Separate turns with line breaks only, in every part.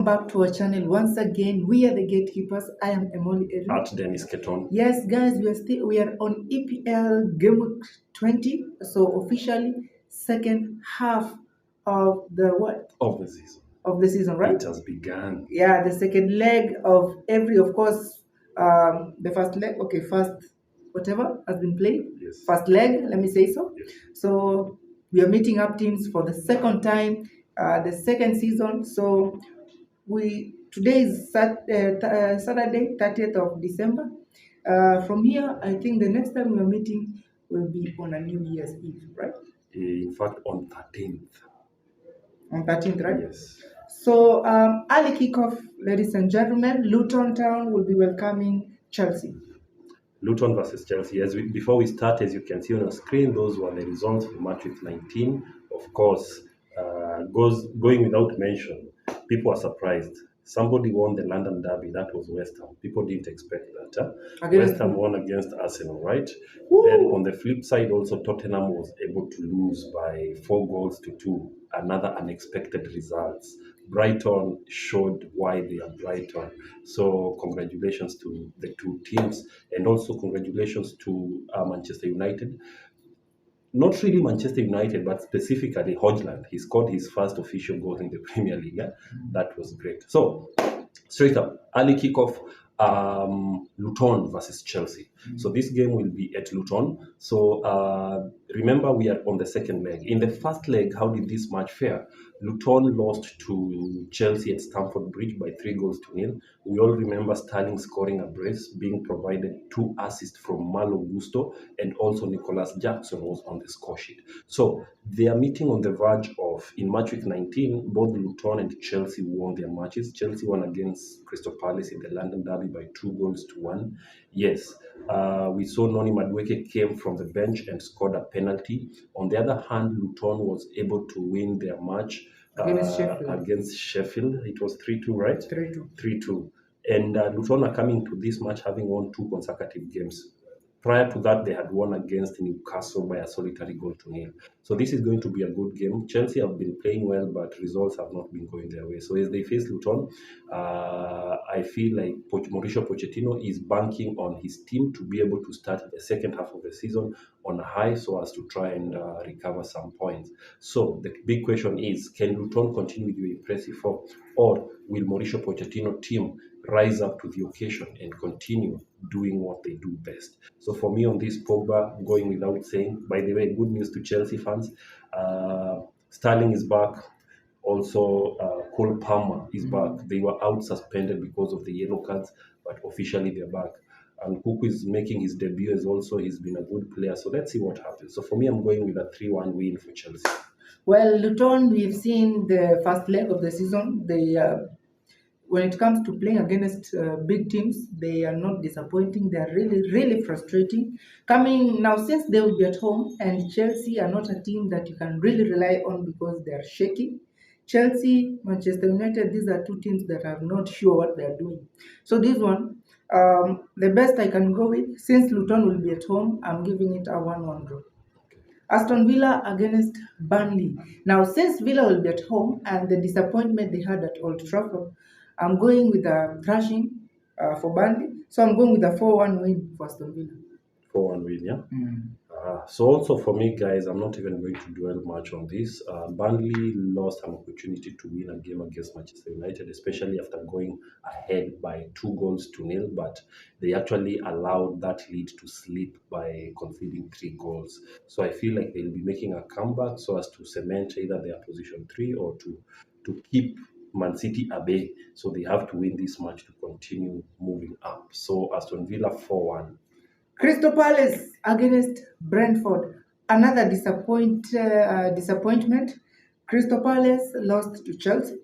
Back to our channel once again. We are the gatekeepers. I am Emoli Eri.
At Dennis Keton.
Yes, guys, we are on EPL GW20. So officially second half of the what?
Of the season.
Of the season, right?
It has begun.
Yeah, the second leg of every, of course, the first leg. Okay, first whatever has been played.
Yes.
First leg, let me say so.
Yes.
So we are meeting up teams for the second time, the second season. So today is Saturday, 30th of December. From here, I think the next time we are meeting will be on a New Year's Eve, right?
In fact, on 13th.
On 13th, right?
Yes.
So early kickoff, ladies and gentlemen. Luton Town will be welcoming Chelsea.
Luton versus Chelsea. Before we start, as you can see on the screen, those were the results for match week 19. Of course, going without mention, people are surprised. Somebody won the London Derby. That was West Ham. People didn't expect that. West Ham won against Arsenal, right? Woo! Then on the flip side, also Tottenham was able to lose by 4-2. Another unexpected results. Brighton showed why they are Brighton. So congratulations to the two teams, and also congratulations to Manchester United. Not really Manchester United, but specifically Højlund. He scored his first official goal in the Premier League. Yeah? That was great. So straight up, early kickoff, Luton versus Chelsea. So this game will be at Luton. So remember, we are on the second leg. In the first leg, how did this match fare? Luton lost to Chelsea at Stamford Bridge by 3-0. We all remember Sterling scoring a brace, being provided 2 assists from Malo Gusto, and also Nicholas Jackson was on the score sheet. So they are meeting on the verge of, in match week 19, both Luton and Chelsea won their matches. Chelsea won against Crystal Palace in the London Derby by 2-1. Yes, we saw Noni Madueke came from the bench and scored a penalty. On the other hand, Luton was able to win their match against Sheffield. It was 3-2, right?
3-2.
3-2. And Luton are coming to this match having won 2 consecutive games. Prior to that, they had won against Newcastle by a solitary 0-0. So this is going to be a good game. Chelsea have been playing well, but results have not been going their way. So as they face Luton, I feel like Mauricio Pochettino is banking on his team to be able to start the second half of the season on a high, so as to try and recover some points. So the big question is, can Luton continue with your impressive form, or will Mauricio Pochettino team rise up to the occasion and continue doing what they do best? So for me on this, Pogba going without saying. By the way, good news to Chelsea fans. Sterling is back. Also, Cole Palmer is back. They were out suspended because of the yellow cards, but officially they're back. And Cook is making his debut as also. He's been a good player. So let's see what happens. So for me, I'm going with a 3-1 win for Chelsea.
Well, Luton, we've seen the first leg of the season. They when it comes to playing against big teams, they are not disappointing. They are really, really frustrating. Coming now, since they will be at home, and Chelsea are not a team that you can really rely on because they are shaky. Chelsea, Manchester United, these are two teams that are not sure what they are doing. So this one, the best I can go with, since Luton will be at home, I'm giving it a 1-1 draw. Aston Villa against Burnley. Now, since Villa will be at home and the disappointment they had at Old Trafford, I'm going with a thrashing for Burnley. So I'm going with a 4-1 win for Aston Villa.
4-1 win, yeah? So also for me, guys, I'm not even going to dwell much on this. Burnley lost an opportunity to win a game against Manchester United, especially after going ahead by 2-0. But they actually allowed that lead to slip by conceding 3 goals. So I feel like they'll be making a comeback so as to cement either their position 3 or to keep Man City away. So they have to win this match to continue moving up. So Aston Villa 4-1.
Crystal Palace against Brentford. Another disappointment. Crystal Palace lost to Chelsea.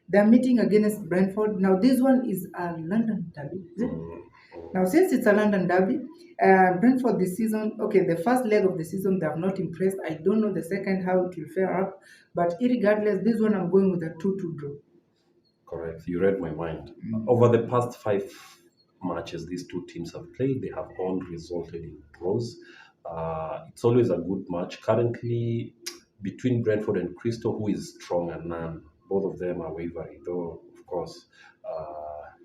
They're meeting against Brentford. Now, this one is a London derby, is it? Now, since it's a London derby, Brentford this season, okay, the first leg of the season, they have not impressed. I don't know the second how it will fare up. But irregardless, this one I'm going with a 2-2 draw.
Correct. You read my mind. Over the past 5 matches these two teams have played, they have all resulted in draws. It's always a good match. Currently, between Brentford and Crystal, who is strong and none? Both of them are wavering, though, of course.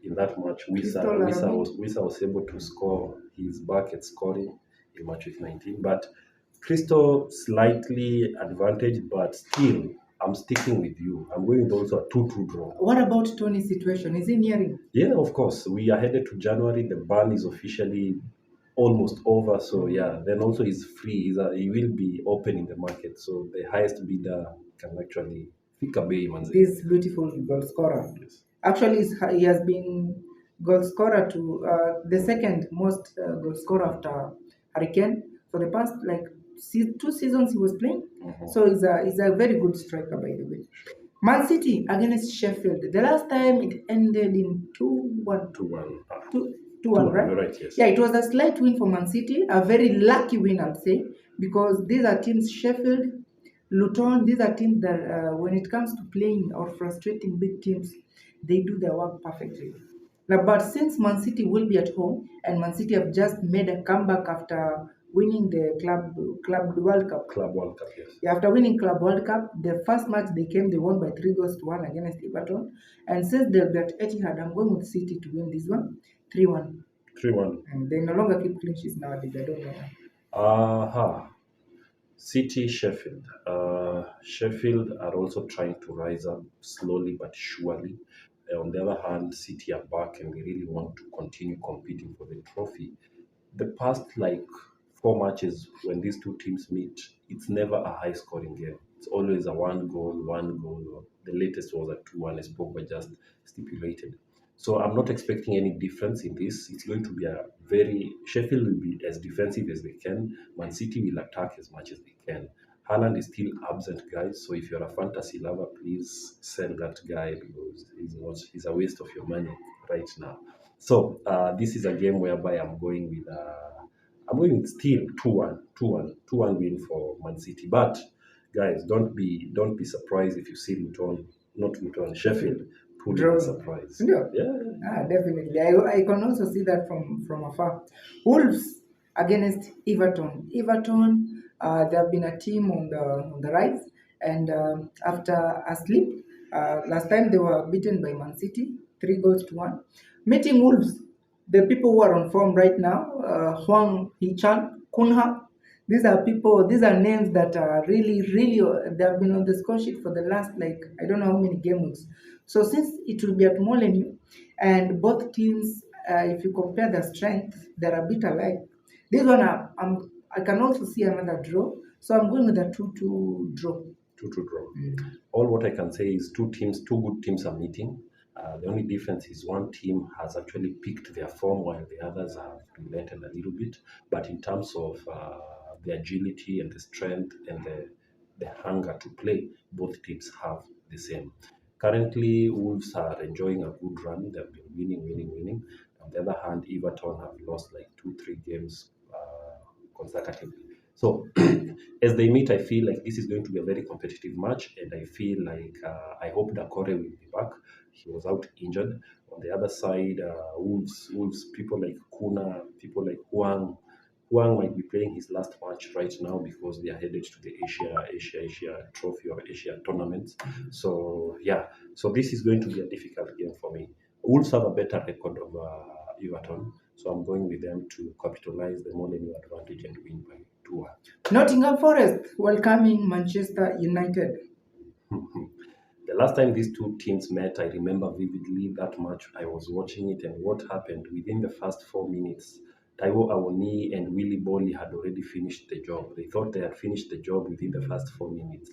In that match,
Crystal Aramid.
Wisa was able to score. He's back at scoring in match week 19. But Crystal slightly advantaged, but still, I'm sticking with you. I'm going with also a 2-2 draw.
What about Tony's situation? Is he nearing?
Yeah, of course. We are headed to January. The ban is officially almost over. So yeah, then also he's free. He will be open in the market. So the highest bidder can actually pick a bay, man.
This beautiful goal scorer.
Yes.
Actually, he has been goal scorer to the second most goal scorer after Hurricane for the past like 2 seasons he was playing. So he's a very good striker, by the way. Man City against Sheffield. The last time it ended in 2-1.
2-1.
2-1, right?
Right, yes.
Yeah, it was a slight win for Man City, a very lucky win, I'd say, because these are teams, Sheffield, Luton, these are teams that when it comes to playing or frustrating big teams, they do their work perfectly. Now, but since Man City will be at home, and Man City have just made a comeback after winning the Club World Cup.
Club World Cup, yes.
Yeah, after winning Club World Cup, the first match they won by 3-1 against Everton. And since they'll be at Etihad, I'm going with City to win this one 3-1.
3-1.
And they no longer keep clean sheets nowadays. I don't know.
City, Sheffield. Sheffield are also trying to rise up slowly but surely. On the other hand, City are back and they really want to continue competing for the trophy. The past like 4 matches when these two teams meet, it's never a high scoring game. It's always a one goal. The latest was a 2-1 as Pogba just stipulated. So I'm not expecting any difference in this. It's going to be Sheffield will be as defensive as they can. Man City will attack as much as they can. Haaland is still absent, guys. So if you're a fantasy lover, please sell that guy because he's a waste of your money right now. So this is a game whereby I'm going with still 2-1 win for Man City. But guys, don't be surprised if you see Sheffield pulling a surprise.
Yeah, definitely. I can also see that from afar. Wolves against Everton. Everton, they have been a team on the rise, and after a slip, last time they were beaten by Man City 3-1. Meeting Wolves, the people who are on form right now, Huang Hichan, Kunha. These are names that are really, they have been on the score sheet for the last, like, I don't know how many game weeks. So since it will be at Molineux, and both teams, if you compare their strength, they're a bit alike. This one, I can also see another draw. So I'm going with a 2-2 draw.
2-2 draw. All what I can say is two good teams are meeting. The only difference is one team has actually picked their form while the others have relented a little bit. But in terms of the agility and the strength and the hunger to play, both teams have the same. Currently, Wolves are enjoying a good run. They've been winning. On the other hand, Everton have lost like 2-3 games consecutively. So as they meet, I feel like this is going to be a very competitive match, and I feel like I hope Dakore will be back. He was out injured. On the other side, Wolves, people like Kuna, people like Huang might be playing his last match right now because they are headed to the Asia Trophy or Asia tournaments. So yeah, so this is going to be a difficult game for me. Wolves have a better record of Everton, so I'm going with them to capitalize the Molineux advantage and win by 2-1.
Nottingham Forest welcoming Manchester United.
The last time these two teams met, I remember vividly that match. I was watching it, and what happened within the first 4 minutes, Taiwo Awoni and Willy Bolly had already finished the job. They thought they had finished the job within the first 4 minutes,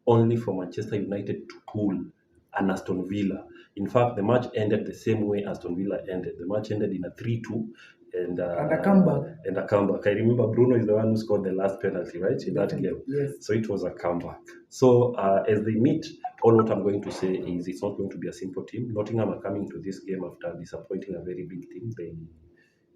only for Manchester United to pull an Aston Villa. In fact, the match ended the same way Aston Villa ended. The match ended in a 3-2. And
a comeback.
I remember Bruno is the one who scored the last penalty, right, in that game.
Yes.
So it was a comeback. So as they meet, all what I'm going to say is it's not going to be a simple team. Nottingham are coming to this game after disappointing a very big team.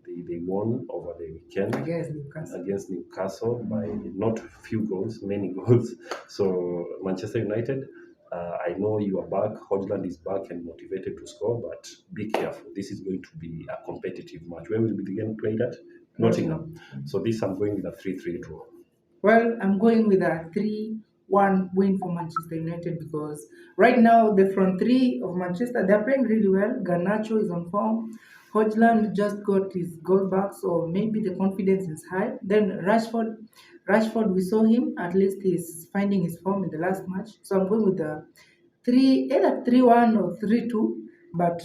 They won over the weekend against Newcastle by not few goals, many goals. So Manchester United, I know you are back. Hodgland is back and motivated to score, but be careful. This is going to be a competitive match. Where will we begin played at? Nottingham. So this I'm going with a 3-3 draw.
Well, I'm going with a 3-1 3-1 win for Manchester United, because right now the front three of Manchester, they're playing really well. Garnacho is on form. Hojland just got his goal back, so maybe the confidence is high. Then Rashford, we saw him. At least he's finding his form in the last match. So I'm going with the either 3-1 or 3-2, but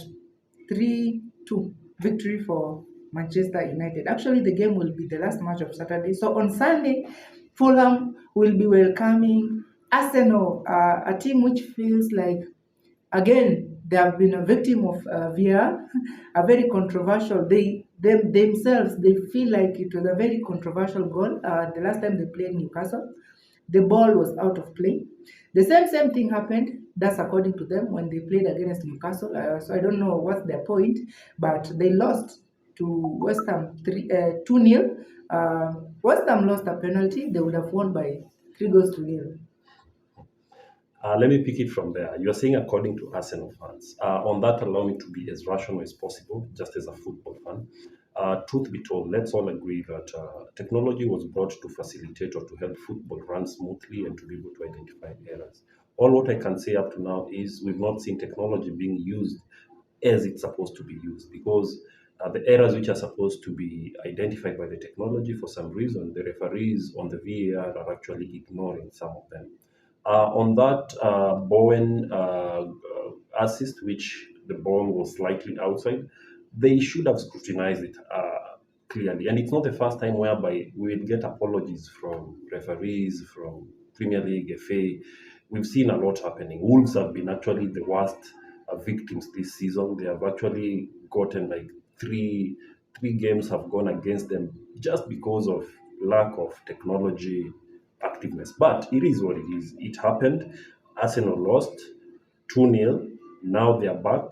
3-2 victory for Manchester United. Actually, the game will be the last match of Saturday. So on Sunday, Fulham will be welcoming Arsenal, a team which feels like, again, they have been a victim of VR, a very controversial. Themselves, they feel like it was a very controversial goal. The last time they played Newcastle, the ball was out of play. The same thing happened. That's according to them when they played against Newcastle. So I don't know what's their point, but they lost to West Ham 2-0. West Ham lost a penalty. They would have won by 3 goals to 0.
Let me pick it from there. You're saying according to Arsenal fans. On that, allow me to be as rational as possible, just as a football fan. Truth be told, let's all agree that technology was brought to facilitate or to help football run smoothly and to be able to identify errors. All what I can say up to now is we've not seen technology being used as it's supposed to be used, because the errors which are supposed to be identified by the technology, for some reason, the referees on the VAR are actually ignoring some of them. On that Bowen assist, which the ball was slightly outside, they should have scrutinized it clearly. And it's not the first time whereby we will get apologies from referees, from Premier League, FA. We've seen a lot happening. Wolves have been actually the worst victims this season. They have actually gotten like three games have gone against them just because of lack of technology activeness. But it is what it is. It happened. Arsenal lost 2-0. Now they are back.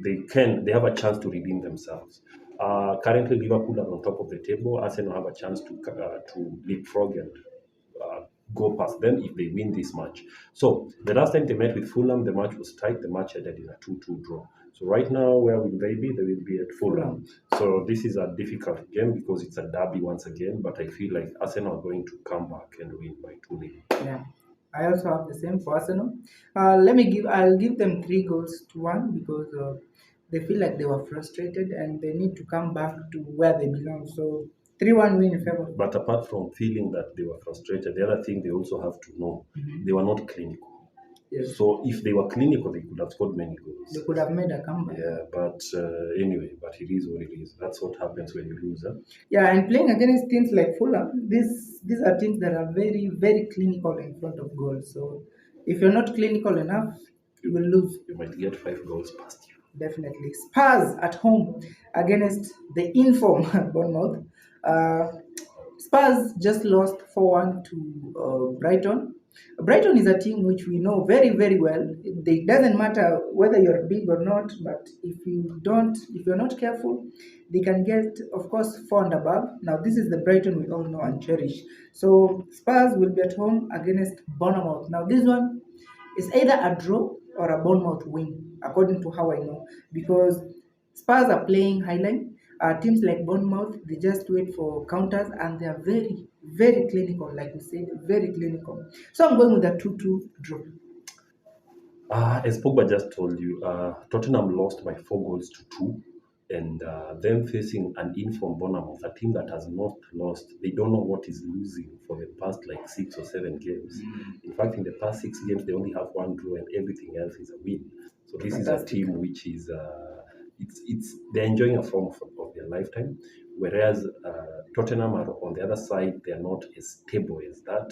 They have a chance to redeem themselves. Currently, Liverpool are on top of the table. Arsenal have a chance to leapfrog and go past them if they win this match. So the last time they met with Fulham, the match was tight. The match ended in a 2-2 draw. So right now, where will they be? They will be at Fulham. So this is a difficult game because it's a derby once again. But I feel like Arsenal are going to come back and win by 2-0.
Yeah. I also have the same for Arsenal. I'll give them 3 goals to 1, because they feel like they were frustrated and they need to come back to where they belong. So 3-1 win in favor.
But apart from feeling that they were frustrated, the other thing they also have to know, they were not clinical.
Yes.
So if they were clinical, they could have scored many goals.
They could have made a comeback.
Yeah, but anyway, but it is what it is. That's what happens when you lose. Huh?
Yeah, and playing against teams like Fulham, these are teams that are very, very clinical in front of goal. So if you're not clinical enough, you will lose.
You might get 5 goals past you.
Definitely. Spurs at home against the inform Bournemouth. Spurs just lost 4-1 to Brighton. Brighton is a team which we know very, very well. It doesn't matter whether you're big or not, but if you're not careful, they can get, of course, 4 and above. Now, this is the Brighton we all know and cherish. So Spurs will be at home against Bournemouth. Now, this one is either a draw or a Bournemouth win, according to how I know, because Spurs are playing highline. Teams like Bournemouth, they just wait for counters, and they are very, very clinical, like we said, very clinical. So I'm going with a 2-2 draw.
As Pogba just told you, Tottenham lost by 4 goals to 2, and them facing an informed Bournemouth, a team that has not lost. They don't know what is losing for the past like 6 or 7 games. In fact, in the past 6 games, they only have 1 draw, and everything else is a win. So this is a team which is they're enjoying a form of their lifetime, whereas Tottenham are on the other side. They are not as stable as that.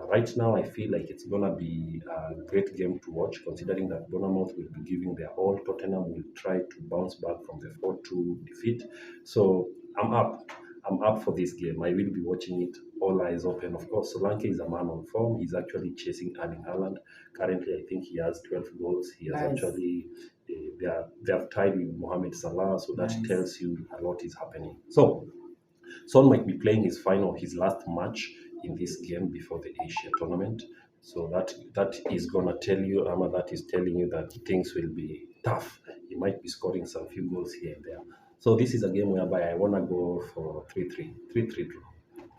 Right now, I feel like it's gonna be a great game to watch, considering that Bournemouth will be giving their all. Tottenham will try to bounce back from the 4-2 defeat. So I'm up. I'm up for this game. I will be watching it all eyes open. Of course, Solanke is a man on form. He's actually chasing Erling Haaland. Currently, I think he has 12 goals. He has actually they have tied with Mohamed Salah, so that tells you a lot is happening. So Son might be playing his last match in this game before the Asia tournament. So that is gonna tell you, Ama, that is telling you that things will be tough. He might be scoring some few goals here and there. So this is a game whereby I wanna go for 3-3 draw.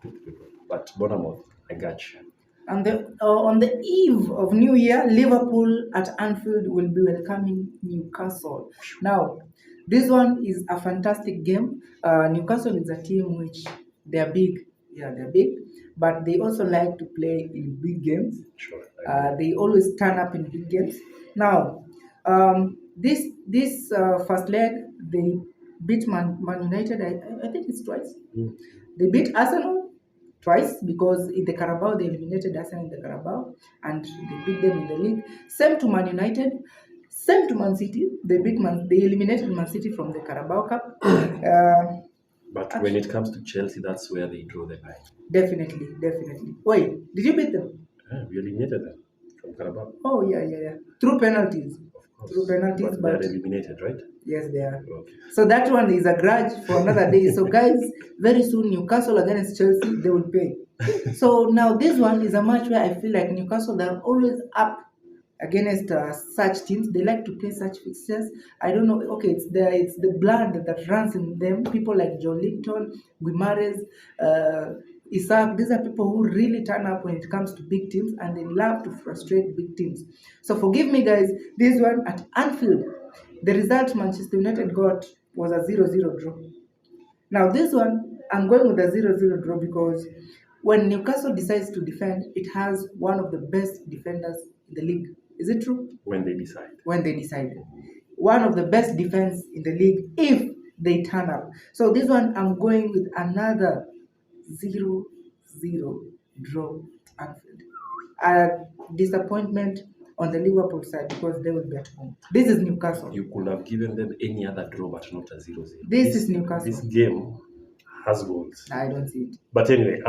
3-3 draw. But Bournemouth, I got you.
On the eve of New Year, Liverpool at Anfield will be welcoming Newcastle. Now, this one is a fantastic game. Newcastle is a team which they're big. Yeah, they're big, but they also like to play in big games.
Sure.
They always turn up in big games. Now, this first leg, they beat Man United. I think it's twice.
Mm.
They beat Arsenal twice because in the Carabao they eliminated Arsenal in the Carabao and they beat them in the league. Same to Man United, same to Man City. They eliminated Man City from the Carabao Cup.
But when it comes to Chelsea, that's where they draw the line.
Definitely, definitely. Wait, did you beat them?
Yeah, we eliminated them from Carabao.
Oh yeah. Through penalties.
Of course.
Through penalties,
But they're eliminated, right?
yes, they are.
Okay.
So that one is a grudge for another day. So guys, very soon Newcastle against Chelsea, they will pay. So now this one is a match where I feel like Newcastle, they're always up against such teams. They like to play such fixtures. I don't know. Okay, it's the blood that runs in them. People like Joe Linton, Guimares, Isaac. These are people who really turn up when it comes to big teams, and they love to frustrate big teams. So forgive me, guys. This one at Anfield, the result Manchester United got was a 0-0 draw. Now this one, I'm going with a 0-0 draw because when Newcastle decides to defend, it has one of the best defenders in the league. Is it true?
When they decide.
When they decide. One of the best defense in the league if they turn up. So this one, I'm going with another 0-0 draw at Anfield. A disappointment on the Liverpool side because they will be at home. This is Newcastle.
You could have given them any other draw, but not a 0-0.
This is Newcastle.
This game has goals.
I don't see it.
But anyway,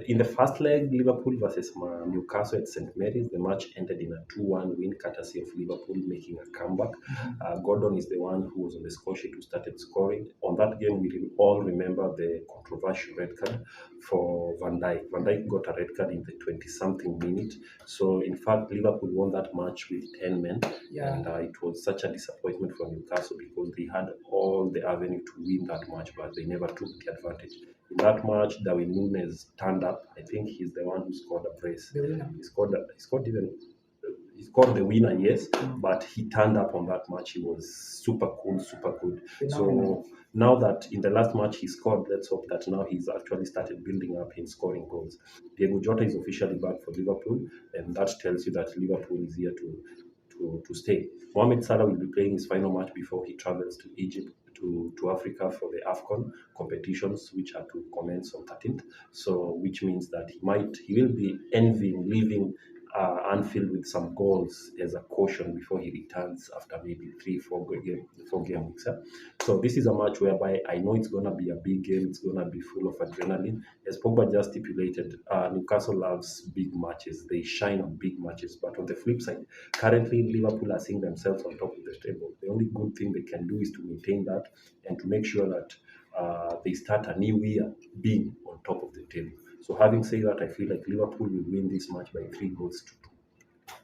in the first leg, Liverpool versus Newcastle at St. Mary's, the match ended in a 2-1 win, courtesy of Liverpool making a comeback. Gordon is the one who was on the score sheet who started scoring. On that game, we all remember the controversial red card for Van Dijk. Van Dijk got a red card in the 20-something minute. So, in fact, Liverpool won that match with 10 men.
Yeah.
And it was such a disappointment for Newcastle because they had all the avenue to win that match, but they never took the advantage. In that match, Darwin Núñez turned up. I think he's the one who scored a brace.
The winner.
He scored the winner, yes, but he turned up on that match. He was super cool, super good.
Phenomenal.
So now that in the last match he scored, let's hope that now he's actually started building up in scoring goals. Diego Jota is officially back for Liverpool, and that tells you that Liverpool is here to stay. Mohamed Salah will be playing his final match before he travels to Egypt, to Africa for the AFCON competitions, which are to commence on 13th. So, which means that he will be envying leaving Anfield with some goals as a caution before he returns after maybe 4 game weeks. So this is a match whereby I know it's gonna be a big game. It's gonna be full of adrenaline. As Pogba just stipulated, Newcastle loves big matches. They shine on big matches. But on the flip side, currently Liverpool are seeing themselves on top of the table. The only good thing they can do is to maintain that and to make sure that they start a new year being on top of the table. So having said that, I feel like Liverpool will win this match by 3-2.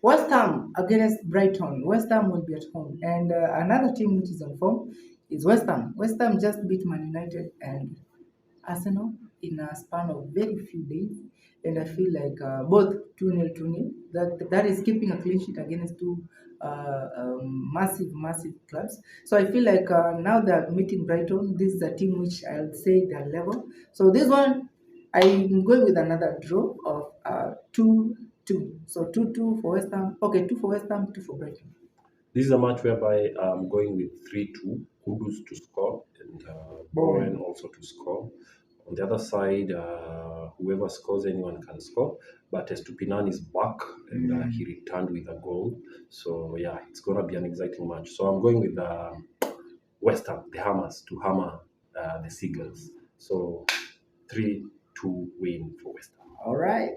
West Ham against Brighton. West Ham will be at home. And another team which is on form is West Ham. West Ham just beat Man United and Arsenal in a span of very few days. And I feel like both 2-0, 2-0. That is keeping a clean sheet against two massive clubs. So I feel like now they're meeting Brighton. This is a team which I'll say they're level. So this one, I'm going with another draw of 2-2. So 2-2 for West Ham. Okay, 2 for West Ham, 2 for Brighton.
This is a match whereby I'm going with 3-2. Kudus to score and Bowen also to score. On the other side, whoever scores, anyone can score. But Estupinan is back and he returned with a goal. So yeah, it's gonna be an exciting match. So I'm going with West Ham, the Hammers, to hammer the Seagulls. So 3-2 win for West Ham.
All right.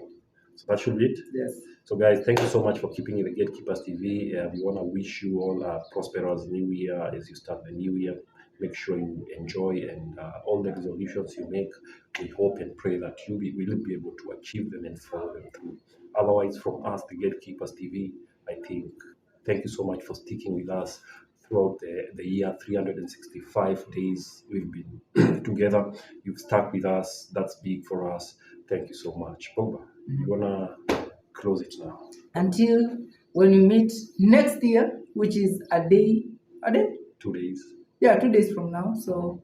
So that should be it.
Yes.
So guys, thank you so much for keeping it the Gatekeepers TV. We want to wish you all a prosperous new year as you start the new year. Make sure you enjoy and all the resolutions you make, we hope and pray that you will be able to achieve them and follow them through. Otherwise, from us, the Gatekeepers TV, I think, thank you so much for sticking with us throughout the year, 365 days we've been together. You've stuck with us. That's big for us. Thank you so much. Pogba. You wanna close it now?
Until when we meet next year, which is a day,
2 days.
yeah, 2 days from now. So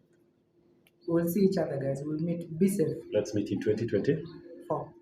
we'll see each other, guys. We'll meet. Be safe.
Let's meet in 2024.